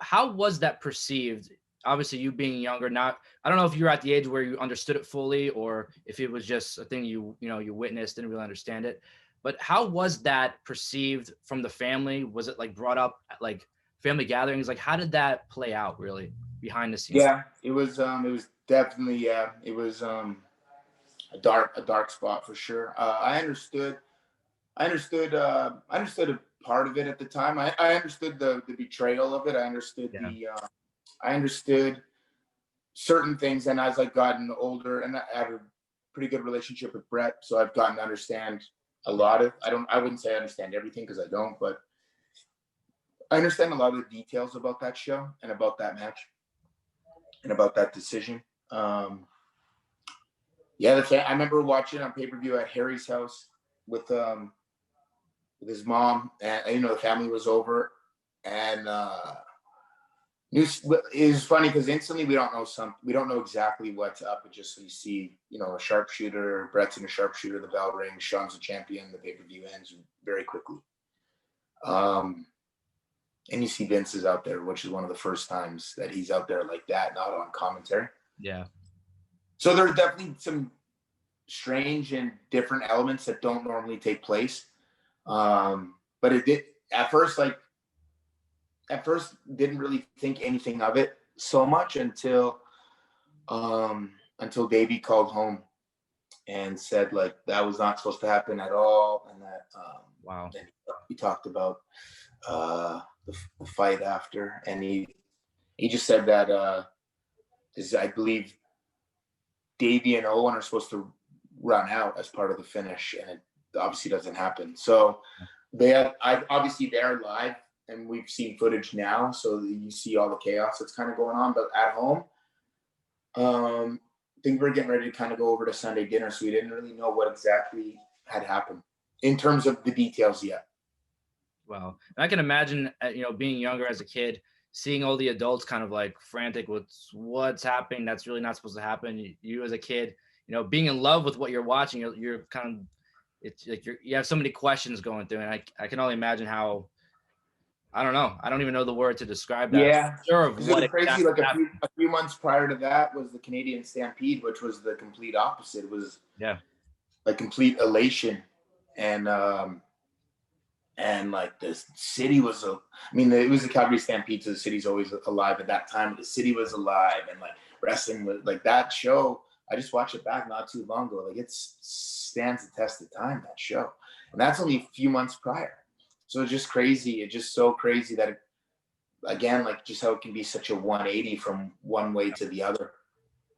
how was that perceived? Obviously, you being younger, not I don't know if you were at the age where you understood it fully, or if it was just a thing you witnessed, didn't really understand it. But how was that perceived from the family? Was it like brought up at like family gatherings? Like, how did that play out really behind the scenes? Yeah, it was definitely, yeah, it was a dark spot for sure. I understood a part of it at the time. I understood the betrayal of it. Yeah, I understood certain things, and as I've gotten older, and I have a pretty good relationship with Brett, so I've gotten to understand a yeah, lot of. I wouldn't say I understand everything because I don't, but I understand a lot of the details about that show and about that match and about that decision. Um, yeah, I remember watching on pay per view at Harry's house with with his mom, and the family was over, and is funny because instantly we don't know exactly what's up. But just so you see, a sharpshooter, Brett's in a sharpshooter, the bell rings, Sean's a champion, the pay per view ends very quickly. And you see Vince is out there, which is one of the first times that he's out there like that, not on commentary. yeah. So there are definitely some strange and different elements that don't normally take place. But it did at first didn't really think anything of it so much until Davey called home and said like that was not supposed to happen at all, and that Wow. and he talked about the fight after, and he just said that I believe Davey and Owen are supposed to run out as part of the finish, and it obviously doesn't happen. So obviously they're live, and we've seen footage now, so you see all the chaos that's kind of going on. But at home, I think we're getting ready to kind of go over to Sunday dinner, so we didn't really know what exactly had happened in terms of the details yet. Wow. And I can imagine, being younger as a kid, seeing all the adults kind of like frantic with what's happening. That's really not supposed to happen. You as a kid, being in love with what you're watching, you're kind of, it's like you have so many questions going through, and I can only imagine how, I don't know. I don't even know the word to describe that. Yeah, Sure of because it what was crazy. exactly Like happened. a few months prior to that was the Canadian Stampede, which was the complete opposite. It was Yeah. like complete elation, and like the city was it was the Calgary Stampede, so the city's always alive at that time. But the city was alive, and like wrestling was like that show. I just watched it back not too long ago. Like it stands the test of time, that show, and that's only a few months prior. So it's just crazy. It's just so crazy that again, like just how it can be such a 180 from one way to the other.